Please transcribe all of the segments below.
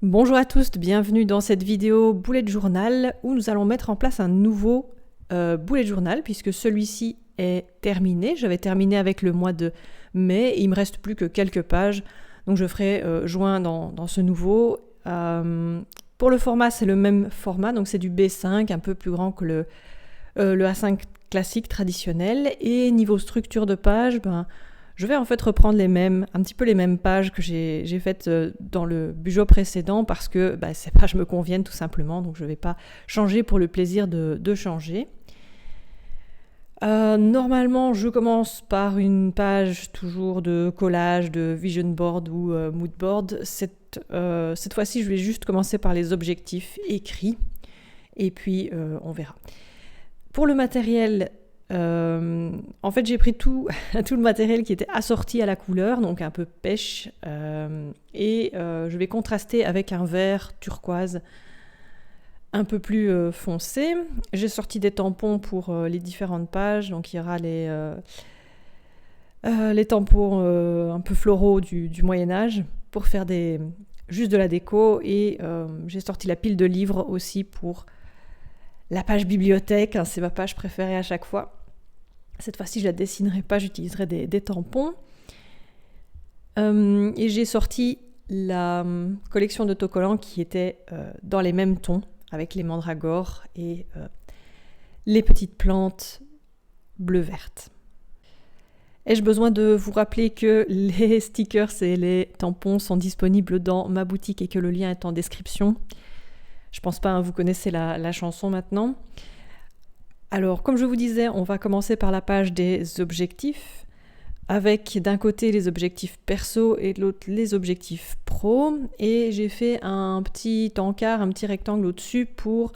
Bonjour à tous, bienvenue dans cette vidéo bullet journal où nous allons mettre en place un nouveau bullet journal puisque celui-ci est terminé. J'avais terminé avec le mois de mai et il me reste plus que quelques pages, donc je ferai joint dans ce nouveau. Pour le format, c'est le même format, donc c'est du B5, un peu plus grand que le A5 classique traditionnel. Et niveau structure de page, je vais en fait reprendre un petit peu les mêmes pages que j'ai faites dans le Bugeot précédent parce que ces pages me conviennent tout simplement, donc je ne vais pas changer pour le plaisir de changer. Normalement, je commence par une page toujours de collage, de vision board ou mood board. Cette fois-ci, je vais juste commencer par les objectifs écrits et puis on verra. Pour le matériel, en fait, j'ai pris tout le matériel qui était assorti à la couleur, donc un peu pêche, et je vais contraster avec un vert turquoise un peu plus foncé. J'ai sorti des tampons pour les différentes pages, donc il y aura les tampons un peu floraux du Moyen-Âge pour faire juste de la déco, et j'ai sorti la pile de livres aussi pour la page bibliothèque, c'est ma page préférée à chaque fois. Cette fois-ci, je la dessinerai pas, j'utiliserai des tampons. Et j'ai sorti la collection d'autocollants qui était dans les mêmes tons, avec les mandragores et les petites plantes bleu-vertes. Ai-je besoin de vous rappeler que les stickers et les tampons sont disponibles dans ma boutique et que le lien est en description? Je pense pas, vous connaissez la chanson maintenant. Alors, comme je vous disais, on va commencer par la page des objectifs, avec d'un côté les objectifs perso et de l'autre les objectifs pro. Et j'ai fait un petit encart, un petit rectangle au-dessus pour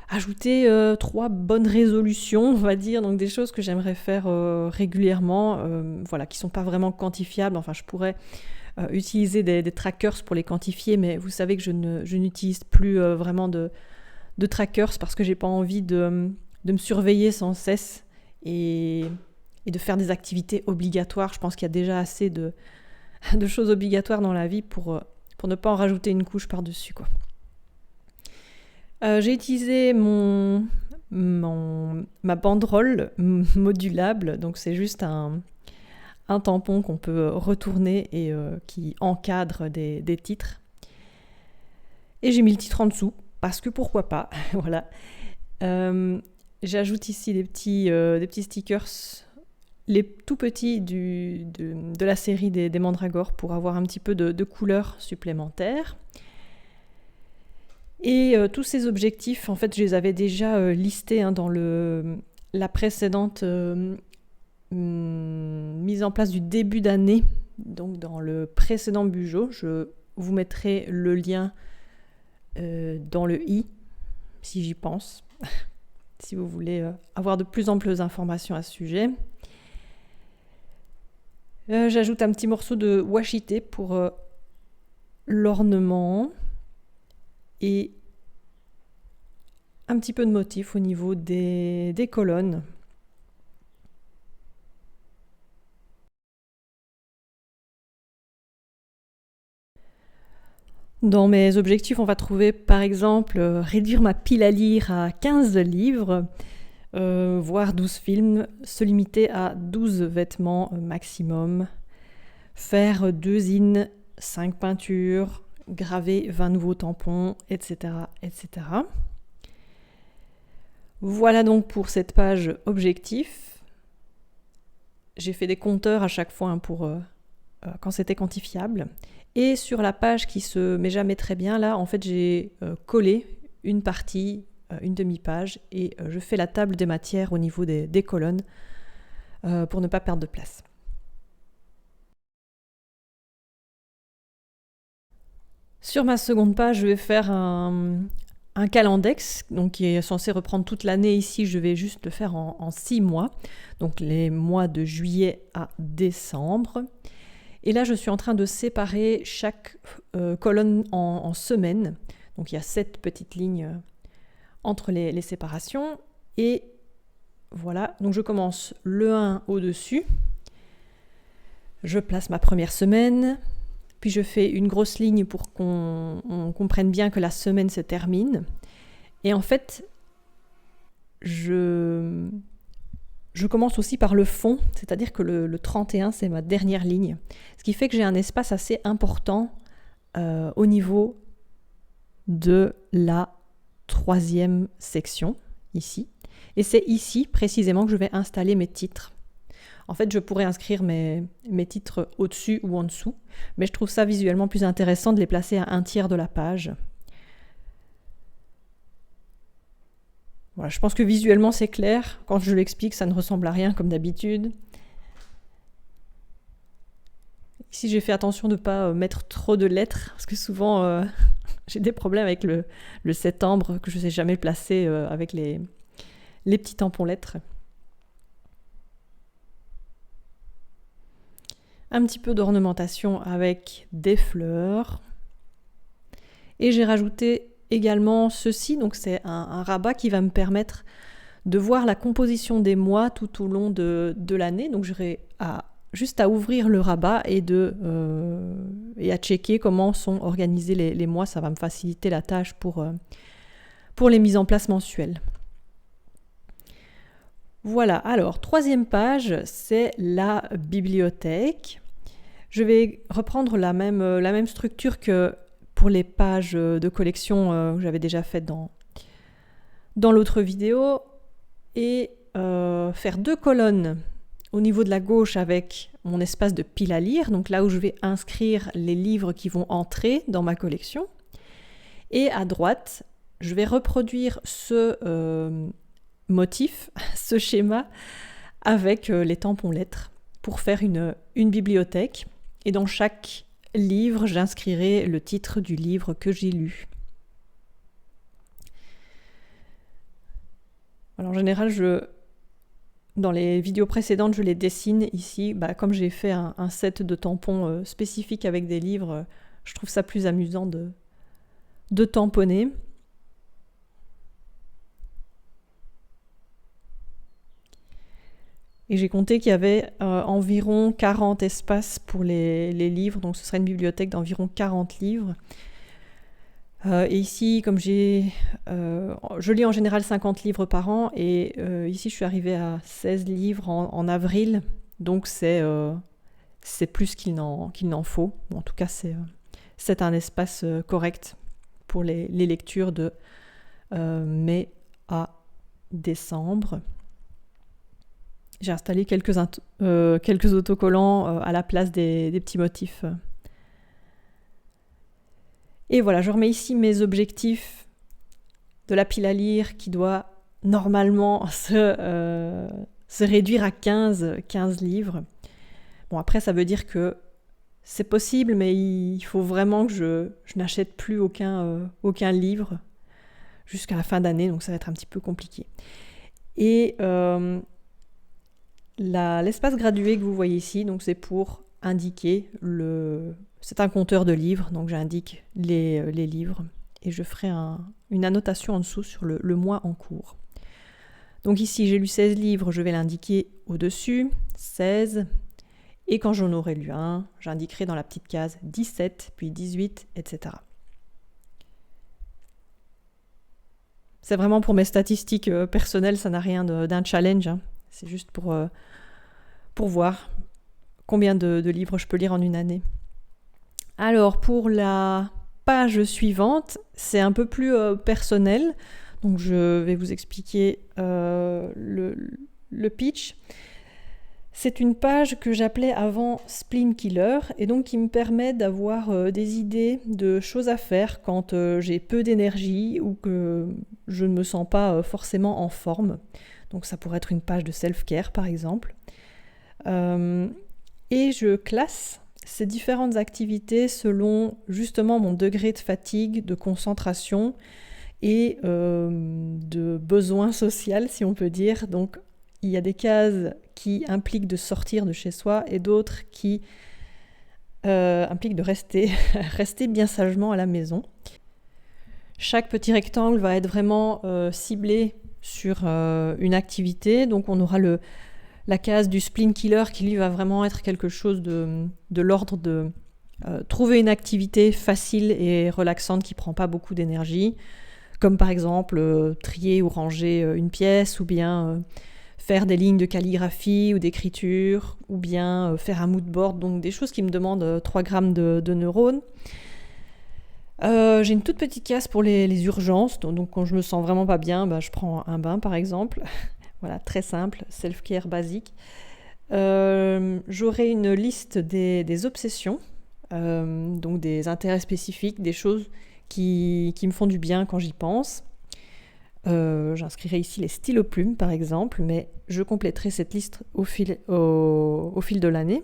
ajouter 3 bonnes résolutions, on va dire, donc des choses que j'aimerais faire régulièrement, qui sont pas vraiment quantifiables. Enfin, je pourrais utiliser des trackers pour les quantifier, mais vous savez que je n'utilise plus vraiment de trackers parce que j'ai pas envie de me surveiller sans cesse et de faire des activités obligatoires. Je pense qu'il y a déjà assez de choses obligatoires dans la vie pour ne pas en rajouter une couche par-dessus, quoi. J'ai utilisé ma banderole modulable, donc c'est juste un tampon qu'on peut retourner et qui encadre des titres. Et j'ai mis le titre en dessous, parce que pourquoi pas, voilà. J'ajoute ici des petits stickers, les tout petits de la série des mandragores pour avoir un petit peu de couleur supplémentaire. Et tous ces objectifs, en fait, je les avais déjà listés dans la précédente mise en place du début d'année, donc dans le précédent Bugeot. Je vous mettrai le lien dans le i, si j'y pense, si vous voulez avoir de plus amples informations à ce sujet. J'ajoute un petit morceau de washi tape pour l'ornement et un petit peu de motif au niveau des colonnes. Dans mes objectifs, on va trouver par exemple réduire ma pile à lire à 15 livres, voir 12 films, se limiter à 12 vêtements maximum, faire 2 zines, 5 peintures, graver 20 nouveaux tampons, etc., etc. Voilà donc pour cette page objectif. J'ai fait des compteurs à chaque fois pour quand c'était quantifiable. Et sur la page qui se met jamais très bien, là, en fait, j'ai collé une partie, une demi-page, et je fais la table des matières au niveau des colonnes pour ne pas perdre de place. Sur ma seconde page, je vais faire un calendex, donc qui est censé reprendre toute l'année. Ici, je vais juste le faire en 6 mois, donc les mois de juillet à décembre. Et là, je suis en train de séparer chaque colonne en semaines. Donc il y a 7 petites lignes entre les séparations. Et voilà, donc je commence le 1 au-dessus. Je place ma première semaine, puis je fais une grosse ligne pour qu'on comprenne bien que la semaine se termine. Et en fait, je commence aussi par le fond, c'est-à-dire que le 31, c'est ma dernière ligne. Ce qui fait que j'ai un espace assez important au niveau de la 3e section, ici. Et c'est ici, précisément, que je vais installer mes titres. En fait, je pourrais inscrire mes titres au-dessus ou en dessous, mais je trouve ça visuellement plus intéressant de les placer à 1/3 de la page. Voilà, je pense que visuellement c'est clair. Quand je l'explique, ça ne ressemble à rien comme d'habitude. Ici, j'ai fait attention de ne pas mettre trop de lettres, parce que souvent j'ai des problèmes avec le septembre que je ne sais jamais placer avec les petits tampons lettres. Un petit peu d'ornementation avec des fleurs. Et j'ai rajouté également ceci, donc c'est un rabat qui va me permettre de voir la composition des mois tout au long de l'année. Donc j'aurai juste à ouvrir le rabat et à checker comment sont organisés les mois. Ça va me faciliter la tâche pour les mises en place mensuelles. Voilà, alors 3e page, c'est la bibliothèque. Je vais reprendre la même structure que pour les pages de collection que j'avais déjà faites dans l'autre vidéo et faire 2 colonnes au niveau de la gauche avec mon espace de pile à lire, donc là où je vais inscrire les livres qui vont entrer dans ma collection. Et à droite, je vais reproduire ce motif, ce schéma avec les tampons lettres pour faire une bibliothèque. Et dans chaque livre, j'inscrirai le titre du livre que j'ai lu. Alors, en général, dans les vidéos précédentes, je les dessine ici. Comme j'ai fait un set de tampons spécifiques avec des livres, je trouve ça plus amusant de tamponner. Et j'ai compté qu'il y avait environ 40 espaces pour les livres, donc ce serait une bibliothèque d'environ 40 livres. Et ici, comme je lis en général 50 livres par an, et ici je suis arrivée à 16 livres en avril, donc c'est plus qu'il n'en faut. Bon, en tout cas, c'est un espace correct pour les lectures de mai à décembre. J'ai installé quelques autocollants à la place des petits motifs. Et voilà, je remets ici mes objectifs de la pile à lire qui doit normalement se réduire à 15 livres. Bon, après, ça veut dire que c'est possible, mais il faut vraiment que je n'achète plus aucun livre jusqu'à la fin d'année, donc ça va être un petit peu compliqué. Et l'espace gradué que vous voyez ici, donc c'est pour indiquer c'est un compteur de livres, donc j'indique les livres et je ferai une annotation en dessous sur le mois en cours. Donc ici j'ai lu 16 livres, je vais l'indiquer au-dessus, 16, et quand j'en aurai lu un, j'indiquerai dans la petite case 17, puis 18, etc. C'est vraiment pour mes statistiques personnelles, ça n'a rien d'un challenge, hein. C'est juste pour voir combien de livres je peux lire en une année. Alors, pour la page suivante, c'est un peu plus personnel. Donc, je vais vous expliquer le pitch. C'est une page que j'appelais avant Spleen Killer et donc qui me permet d'avoir des idées de choses à faire quand j'ai peu d'énergie ou que je ne me sens pas forcément en forme. Donc ça pourrait être une page de self-care par exemple. Et je classe ces différentes activités selon justement mon degré de fatigue, de concentration et de besoin social si on peut dire. Donc il y a des cases qui impliquent de sortir de chez soi et d'autres qui impliquent de rester bien sagement à la maison. Chaque petit rectangle va être vraiment ciblé sur une activité. Donc on aura la case du Spleen Killer qui lui va vraiment être quelque chose de l'ordre trouver une activité facile et relaxante qui ne prend pas beaucoup d'énergie, comme par exemple trier ou ranger une pièce, ou bien faire des lignes de calligraphie ou d'écriture, ou bien faire un mood board, donc des choses qui me demandent 3 grammes de neurones. J'ai une toute petite case pour les urgences, donc quand je me sens vraiment pas bien, je prends un bain par exemple. Voilà, très simple, self-care basique. J'aurai une liste des obsessions, donc des intérêts spécifiques, des choses qui me font du bien quand j'y pense. J'inscrirai ici les stylos plumes par exemple, mais je compléterai cette liste au fil de l'année.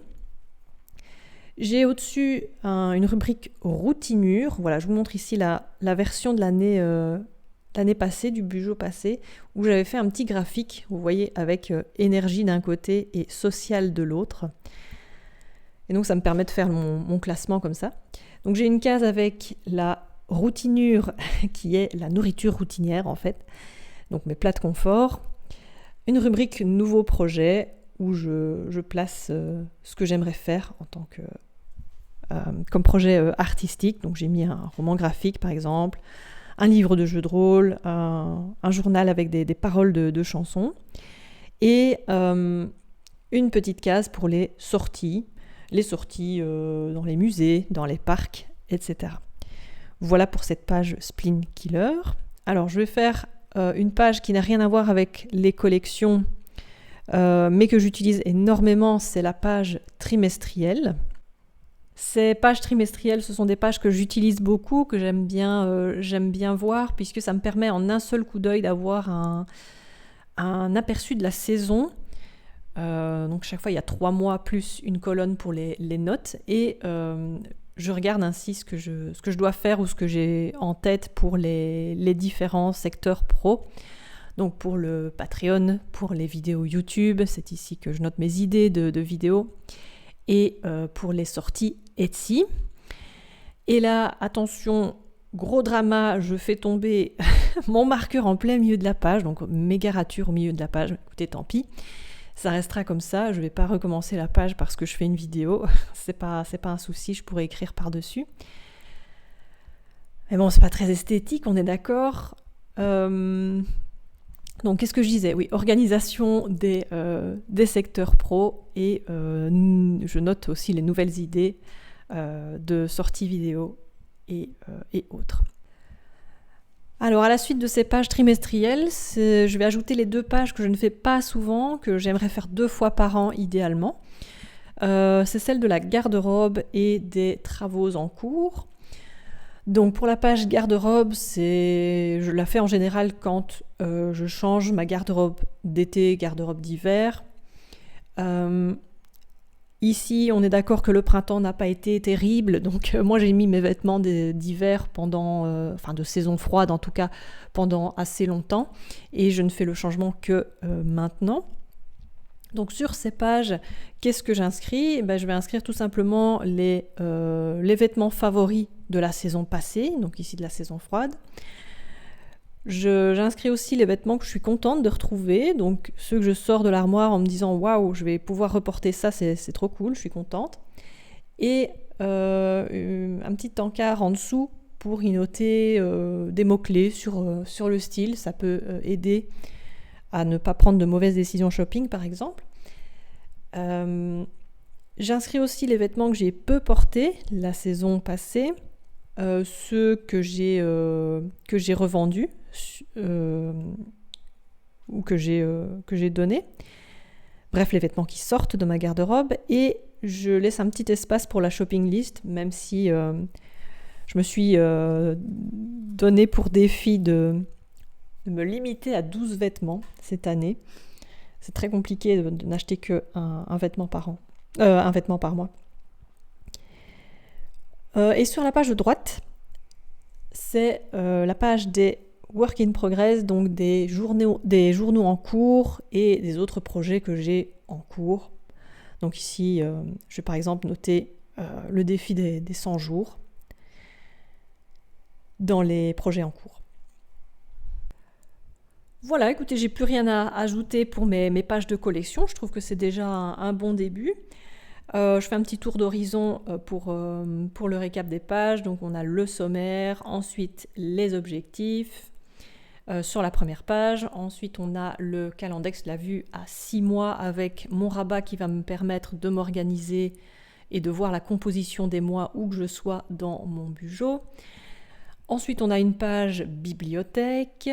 J'ai au-dessus une rubrique routinure. Voilà, je vous montre ici la version de l'année passée, du Bugeot passé, où j'avais fait un petit graphique, vous voyez, avec énergie d'un côté et social de l'autre. Et donc ça me permet de faire mon classement comme ça. Donc j'ai une case avec la routinure, qui est la nourriture routinière en fait, donc mes plats de confort. Une rubrique nouveau projet, où je place ce que j'aimerais faire en tant que comme projet artistique. Donc j'ai mis un roman graphique par exemple, un livre de jeu de rôle, un journal avec des paroles de chansons, et une petite case pour les sorties dans les musées, dans les parcs, etc. Voilà pour cette page Spleen Killer. Alors je vais faire une page qui n'a rien à voir avec les collections, mais que j'utilise énormément, c'est la page trimestrielle. Ces pages trimestrielles, ce sont des pages que j'utilise beaucoup, que j'aime bien voir, puisque ça me permet en un seul coup d'œil d'avoir un aperçu de la saison. Donc chaque fois, il y a 3 mois plus une colonne pour les notes, et je regarde ainsi ce que je dois faire ou ce que j'ai en tête pour les différents secteurs pro. Donc pour le Patreon, pour les vidéos YouTube, c'est ici que je note mes idées de vidéos, et pour les sorties Etsy. Et là, attention, gros drama, je fais tomber mon marqueur en plein milieu de la page, donc méga rature au milieu de la page. Écoutez, tant pis, ça restera comme ça, je vais pas recommencer la page parce que je fais une vidéo, c'est pas un souci, je pourrais écrire par-dessus. Mais bon, c'est pas très esthétique, on est d'accord. Donc, qu'est-ce que je disais ? Oui, organisation des secteurs pro, et je note aussi les nouvelles idées de sorties vidéo et autres. Alors, à la suite de ces pages trimestrielles, je vais ajouter les 2 pages que je ne fais pas souvent, que j'aimerais faire 2 fois par an idéalement. C'est celle de la garde-robe et des travaux en cours. Donc pour la page garde-robe, je la fais en général quand je change ma garde-robe d'été, garde-robe d'hiver. Ici, on est d'accord que le printemps n'a pas été terrible, donc moi j'ai mis mes vêtements d'hiver de saison froide en tout cas, pendant assez longtemps, et je ne fais le changement que maintenant. Donc sur ces pages, qu'est-ce que j'inscris ? Je vais inscrire tout simplement les vêtements favoris de la saison passée, donc ici de la saison froide. J'inscris aussi les vêtements que je suis contente de retrouver, donc ceux que je sors de l'armoire en me disant « Waouh, je vais pouvoir reporter ça, c'est trop cool, je suis contente ». Et un petit encart en dessous pour y noter des mots-clés sur le style, ça peut aider à ne pas prendre de mauvaises décisions shopping par exemple. J'inscris aussi les vêtements que j'ai peu portés la saison passée, ceux que j'ai revendus ou que j'ai donnés. Bref, les vêtements qui sortent de ma garde-robe, et je laisse un petit espace pour la shopping list, même si je me suis donné pour défi de me limiter à 12 vêtements cette année. C'est très compliqué de n'acheter qu'un vêtement par an, un vêtement par mois. Et sur la page de droite, c'est la page des work in progress, donc des journaux en cours et des autres projets que j'ai en cours. Donc ici, je vais par exemple noter le défi des 100 jours dans les projets en cours. Voilà, écoutez, j'ai plus rien à ajouter pour mes pages de collection. Je trouve que c'est déjà un bon début. Je fais un petit tour d'horizon pour le récap des pages. Donc on a le sommaire, ensuite les objectifs sur la première page. Ensuite on a le Calendex, la vue à 6 mois avec mon rabat qui va me permettre de m'organiser et de voir la composition des mois où que je sois dans mon Bugeot. Ensuite on a une page bibliothèque.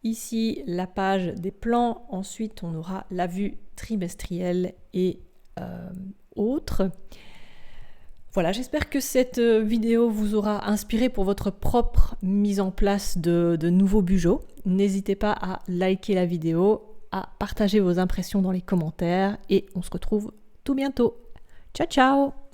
Ici, la page des plans. Ensuite, on aura la vue trimestrielle et autres. Voilà, j'espère que cette vidéo vous aura inspiré pour votre propre mise en place de nouveaux Bugeots. N'hésitez pas à liker la vidéo, à partager vos impressions dans les commentaires et on se retrouve tout bientôt. Ciao, ciao!